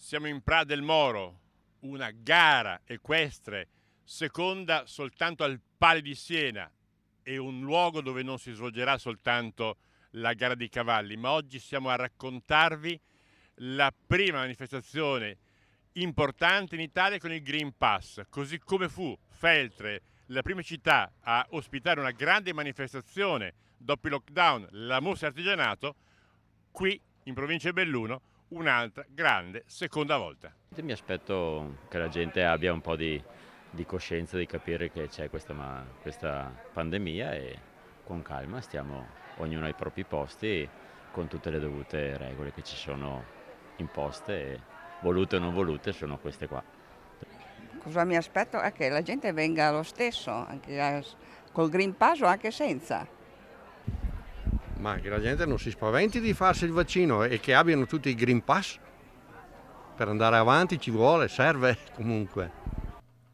Siamo in Pra del Moro, una gara equestre, seconda soltanto al Palio di Siena, e un luogo dove non si svolgerà soltanto la gara dei cavalli, ma oggi siamo a raccontarvi la prima manifestazione importante in Italia con il Green Pass, così come fu Feltre la prima città a ospitare una grande manifestazione dopo il lockdown, la Mostra Artigianato. Qui in provincia di Belluno un'altra grande seconda volta. Mi aspetto che la gente abbia un po' di coscienza, di capire che c'è questa pandemia e con calma stiamo ognuno ai propri posti con tutte le dovute regole che ci sono imposte, e volute o non volute sono queste qua. Cosa mi aspetto è che la gente venga lo stesso, anche col Green Pass o anche senza. Ma che la gente non si spaventi di farsi il vaccino e che abbiano tutti i Green Pass. Per andare avanti ci vuole, serve comunque.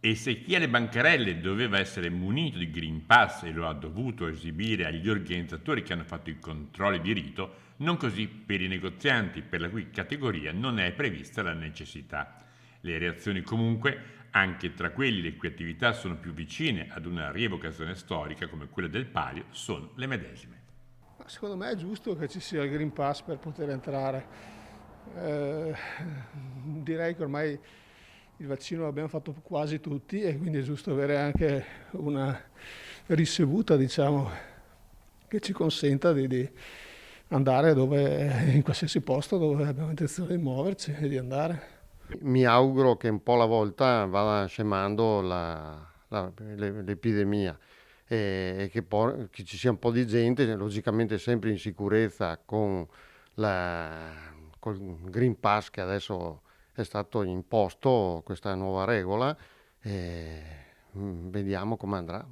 E se chi alle bancarelle doveva essere munito di Green Pass e lo ha dovuto esibire agli organizzatori che hanno fatto i controlli di rito, non così per i negozianti, per la cui categoria non è prevista la necessità. Le reazioni comunque, anche tra quelli le cui attività sono più vicine ad una rievocazione storica come quella del Palio, sono le medesime. Secondo me è giusto che ci sia il Green Pass per poter entrare. Direi che ormai il vaccino l'abbiamo fatto quasi tutti e quindi è giusto avere anche una ricevuta, diciamo, che ci consenta di andare in qualsiasi posto dove abbiamo intenzione di muoverci e di andare. Mi auguro che un po' alla volta vada scemando l'epidemia e che ci sia un po' di gente, logicamente sempre in sicurezza col Green Pass che adesso è stato imposto, questa nuova regola, e vediamo come andrà.